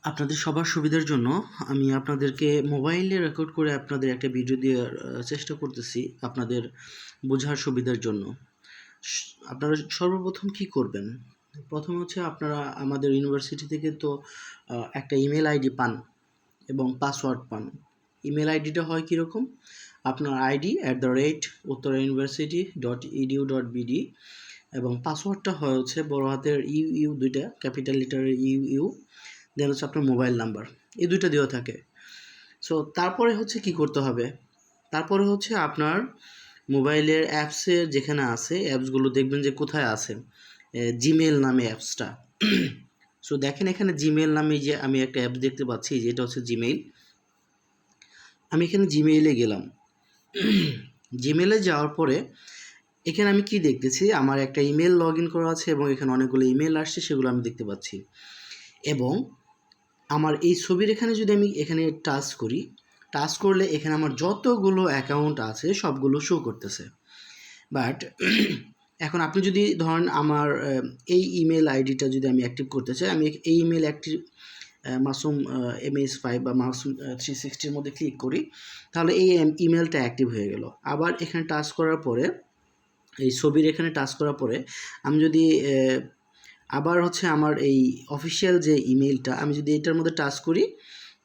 আপনাদের সবার সুবিধার জন্য আমি আপনাদেরকে মোবাইলে রেকর্ড করে আপনাদের একটা ভিডিও দেওয়ার চেষ্টা করতেছি আপনাদের বোঝার সুবিধার জন্য। আপনারা সর্বপ্রথম কি করবেন? প্রথম হচ্ছে আপনারা আমাদের ইউনিভার্সিটি থেকে তো একটা ইমেল আইডি পান এবং পাসওয়ার্ড পান। ইমেল আইডিটা হয় কীরকম? আপনার আইডি @uttara.university.edu.bd এবং পাসওয়ার্ডটা হয় হচ্ছে বড় হাতের ইউ দুইটা ক্যাপিটাল লেটারের ইউ দেন হচ্ছে আপনার মোবাইল নাম্বার, এই দুইটা দেওয়া থাকে। সো তারপরে হচ্ছে কি করতে হবে? তারপরে হচ্ছে আপনার মোবাইলের অ্যাপসের যেখানে আছে অ্যাপসগুলো দেখবেন যে কোথায় আছে, জিমেল নামে অ্যাপসটা। সো দেখেন এখানে জিমেল নামে যে আমি একটা অ্যাপ দেখতে পাচ্ছি, যেটা হচ্ছে জিমেইল। আমি এখানে জিমেইলে গেলাম। জিমেইলে যাওয়ার পরে এখানে আমি কি দেখতেছি, আমার একটা ইমেল লগ ইন করা আছে এবং এখানে অনেকগুলো ইমেল আসছে, সেগুলো আমি দেখতে পাচ্ছি। এবং আমার এই ছবির এখানে যদি আমি এখানে টাচ করি, টাচ করলে এখানে আমার যতগুলো অ্যাকাউন্ট আছে সবগুলো শো করতেছে। বাট এখন আপনি যদি ধরেন আমার এই ইমেল আইডিটা যদি আমি অ্যাক্টিভ করতে চাই, আমি এই ইমেল অ্যাক্টিভ মাসুম MS5 বা মাসুম 360-র মধ্যে ক্লিক করি, তাহলে এই ইমেলটা অ্যাক্টিভ হয়ে গেল। আবার এখানে টাচ করার পরে, এই ছবির এখানে টাচ করার পরে আমি যদি আবার হচ্ছে আমার এই অফিসিয়াল যে ইমেলটা আমি যদি এটার মধ্যে টাচ করি,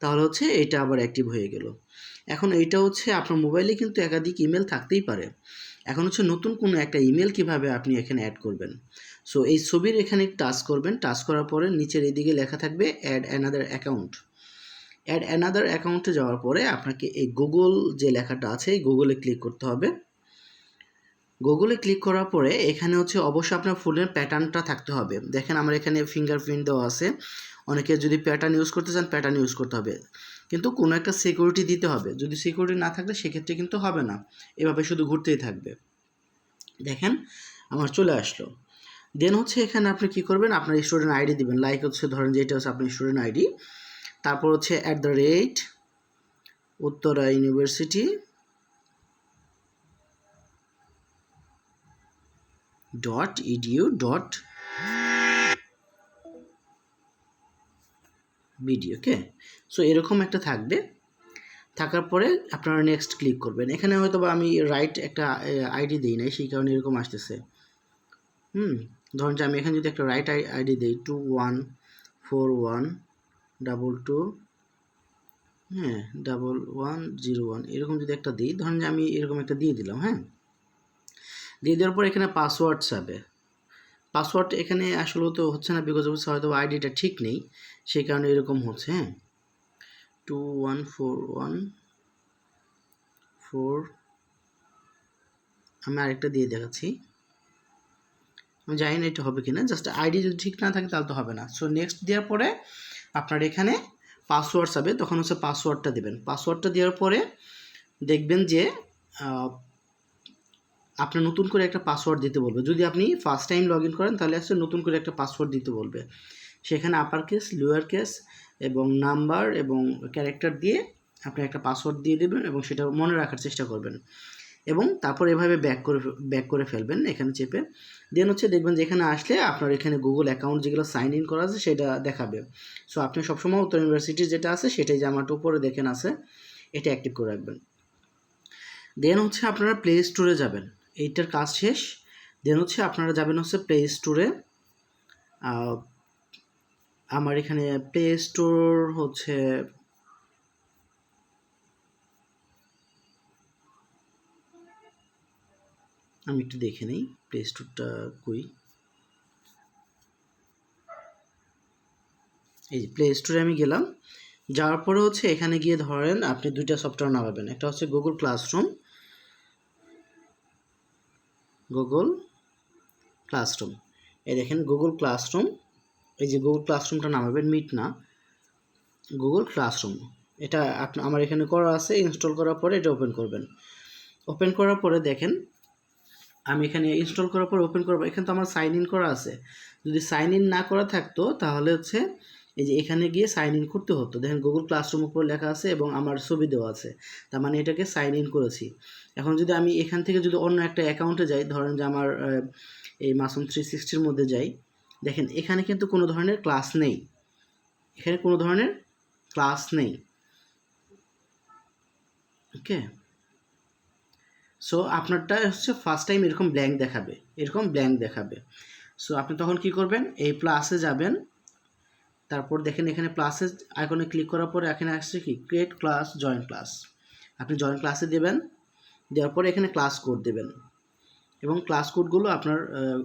তাহলে হচ্ছে এটা আবার অ্যাক্টিভ হয়ে গেল। এখন এইটা হচ্ছে আপনার মোবাইলে কিন্তু একাধিক ইমেল থাকতেই পারে। এখন হচ্ছে নতুন কোনো একটা ইমেল কিভাবে আপনি এখানে অ্যাড করবেন। সো এই ছবির এখানে টাচ করবেন, টাচ করার পরে নিচের এদিকে লেখা থাকবে add another account. Add another অ্যাকাউন্টে যাওয়ার পরে আপনাকে এই গুগল যে লেখাটা আছে গুগলে ক্লিক করতে হবে। গুগলে ক্লিক করার পরে এখানে হচ্ছে অবশ্যই আপনার ফোনের প্যাটার্নটা থাকতে হবে। দেখেন আমার এখানে ফিঙ্গারপ্রিন্ট দেওয়া আছে। অনেকে যদি প্যাটার্ন ইউজ করতে চান প্যাটার্ন ইউজ করতে হবে, কিন্তু কোনো একটা সিকিউরিটি দিতে হবে। যদি সিকিউরিটি না থাকলে সেক্ষেত্রে কিন্তু হবে না, এভাবে শুধু ঘুরতেই থাকবে। দেখেন আমার চলে আসলো। দেন হচ্ছে এখানে আপনি কি করবেন, আপনার স্টুডেন্ট আইডি দিবেন। লাইক হচ্ছে ধরেন যেটা হচ্ছে আপনার স্টুডেন্ট আইডি, তারপর হচ্ছে @উত্তরা ইউনিভার্সিটি .edu.bd। ওকে, সো এরকম একটা থাকবে। থাকার পরে আপনারা নেক্সট ক্লিক করবেন। এখানে হয়তো বা আমি রাইট একটা আইডি দিই নাই, সেই কারণে এরকম আসতেছে। ধরুন যে আমি এখানে যদি একটা রাইট আইডি দিই 214122 1101 এরকম যদি একটা দিই, ধরুন যে আমি এরকম একটা দিয়ে দিলাম। দিয়ে দেওয়ার পর এখানে পাসওয়ার্ড চাবে। পাসওয়ার্ড এখানে আসলে তো হচ্ছে না, বিকজ হয়তো আইডিটা ঠিক নেই, সেই কারণে এরকম হচ্ছে। 21414 আমি আরেকটা দিয়ে দেখাচ্ছি। আমি জানি না এটা হবে কিনা, জাস্ট আইডি যদি ঠিক না থাকে তাহলে তো হবে না। সো নেক্সট দেওয়ার পরে আপনার এখানে পাসওয়ার্ড চাবে, তখন হচ্ছে পাসওয়ার্ডটা দেবেন। পাসওয়ার্ডটা দেওয়ার পরে দেখবেন যে আপনার নতুন করে একটা পাসওয়ার্ড দিতে বলবে। যদি আপনি ফার্স্ট টাইম লগ ইন করেন তাহলে হচ্ছে নতুন করে একটা পাসওয়ার্ড দিতে বলবে। সেখানে আপার কেস, লোয়ার কেস এবং নাম্বার এবং ক্যারেক্টার দিয়ে আপনি একটা পাসওয়ার্ড দিয়ে দেবেন এবং সেটা মনে রাখার চেষ্টা করবেন এবং তারপর এভাবে ব্যাক করে ফেলবেন এখানে চেপে। দেন হচ্ছে দেখবেন যে এখানে আসলে আপনার এখানে গুগল অ্যাকাউন্ট যেগুলো সাইন ইন করা আছে সেটা দেখাবে। সো আপনি সবসময় উত্তর ইউনিভার্সিটির যেটা আছে সেটাই, যে আমারটা উপরে দেখেন আছে, এটা অ্যাক্টিভ করে রাখবেন। দেন হচ্ছে আপনারা প্লে স্টোরে যাবেন, এইটার কাজ শেষ। দেন হচ্ছে আপনারা যাবেন হচ্ছে প্লে স্টোরে। আমার এখানে প্লে স্টোর হচ্ছে আমি একটু দেখে নিই প্লে স্টোরটা কই। এই যে প্লে স্টোরে আমি গেলাম, যাওয়ার পরে হচ্ছে এখানে গিয়ে ধরেন আপনি দুইটা সফটওয়্যার নামাবেন। একটা হচ্ছে গুগল ক্লাসরুম, এই দেখেন গুগল ক্লাসরুম। এই যে গুগল ক্লাসরুমটা নামাবেন, মিট না, গুগল ক্লাসরুম। এটা আমার এখানে করা আছে। ইনস্টল করার পরে এটা ওপেন করবেন। ওপেন করার পরে দেখেন আমি এখানে ইনস্টল করার পর ওপেন করবো, এখানে তো আমার সাইন ইন করা আছে। যদি সাইন ইন না করা থাকতো তাহলে হচ্ছে এই যে এখানে গিয়ে সাইন ইন করতে হতো। দেখেন গুগল ক্লাসরুম উপর লেখা আছে এবং আমার ছবি দেওয়া আছে, তার মানে এটাকে সাইন ইন করেছি। এখন যদি আমি এখান থেকে যদি অন্য একটা অ্যাকাউন্টে যাই, ধরেন যে আমার এই মাসুম 360-র মধ্যে যাই, দেখেন এখানে কিন্তু কোনো ধরনের ক্লাস নেই, এখানে কোনো ধরনের ক্লাস নেই। ওকে, সো আপনারটা হচ্ছে ফার্স্ট টাইম এরকম ব্ল্যাঙ্ক দেখাবে। সো আপনি তখন কি করবেন, এই প্লাসে যাবেন, তারপর দেখেন এখানে প্লাসে আইকনে ক্লিক করার পরে এখানে আসছে কি ক্রিয়েট ক্লাস, জয়েন ক্লাস। আপনি জয়েন ক্লাসে দেবেন, দেওয়ার পরে এখানে ক্লাস কোড দেবেন এবং ক্লাস কোডগুলো আপনার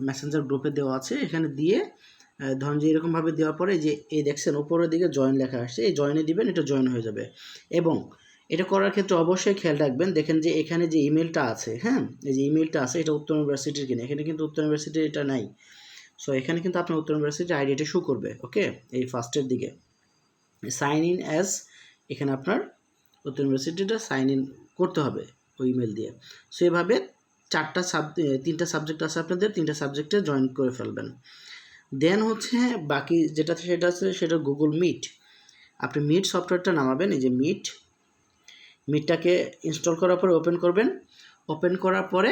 মেসেঞ্জার গ্রুপে দেওয়া আছে, এখানে দিয়ে ধরুন যে এরকমভাবে দেওয়ার পরে যে এই দেখছেন উপরের দিকে জয়েন লেখা আসছে, এই জয়েনে দিবেন, এটা জয়েন হয়ে যাবে। এবং এটা করার ক্ষেত্রে অবশ্যই খেয়াল রাখবেন, দেখেন যে এখানে যে ইমেলটা আছে, হ্যাঁ, এই যে ইমেলটা আছে এটা উত্তর ইউনিভার্সিটির কিনা, এখানে কিন্তু উত্তর ইউনিভার্সিটির এটা নাই। সো এখানে কিন্তু আপনার উত্তর ইউনিভার্সিটির আইডিটা শো করবে। ওকে, এই ফার্স্টের দিকে সাইন ইন অ্যাজ, এখানে আপনার উত্তর ইউনিভার্সিটিটা সাইন ইন করতে হবে ওই ইমেল দিয়ে। সো এভাবে তিনটা সাবজেক্ট আছে আপনাদের, তিনটা সাবজেক্টে জয়েন করে ফেলবেন। দেন হচ্ছে বাকি যেটা সেটা আছে সেটা গুগল মিট। আপনি মিট সফটওয়্যারটা নামাবেন, এই যে মিটটাকে ইনস্টল করার পরে ওপেন করবেন। ওপেন করার পরে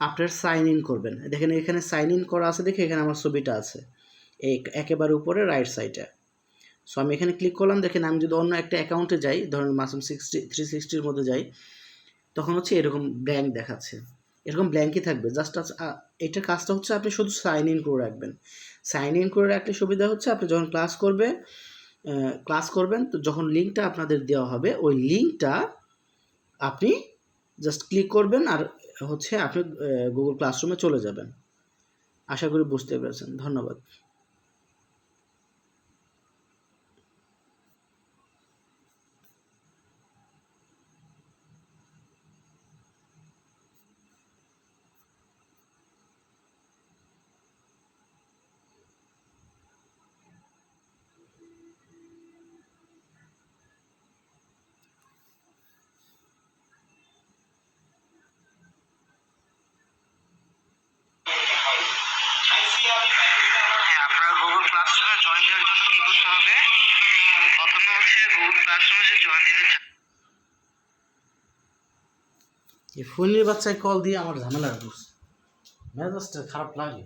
আপনার সাইন ইন করবেন। দেখেন এখানে সাইন ইন করা আছে, দেখে এখানে আমার ছবিটা আছে এই একেবারে উপরে রাইট সাইডে। সো আমি এখানে ক্লিক করলাম, দেখেন আমি যদি অন্য একটা অ্যাকাউন্টে যাই, ধরেন মাসুম 360-র মধ্যে যাই, তখন হচ্ছে এরকম ব্ল্যাঙ্ক দেখাচ্ছে, এরকম ব্ল্যাঙ্কই থাকবে। জাস্ট এটার কাজটা হচ্ছে আপনি শুধু সাইন ইন করে রাখবেন। সাইন ইন করে রাখলে সুবিধা হচ্ছে আপনি যখন ক্লাস করবেন, তো যখন লিঙ্কটা আপনাদের দেওয়া হবে ওই লিঙ্কটা আপনি জাস্ট ক্লিক করবেন আর হচ্ছে আপনি গুগল ক্লাসরুমে চলে যাবেন। আশা করি বুঝতে পেরেছেন। ধন্যবাদ। আপনার গুগল ক্লাসরুমে জয়েন দেওয়ার জন্য কি করতে হবে, প্রথমে হচ্ছে গুগল ক্লাসরুমে যে জয়েন দিতে চান, এই ফোনের বাচ্চায় কল দিয়ে আমার ঝামেলা করছে, মেজাজটা খারাপ লাগে।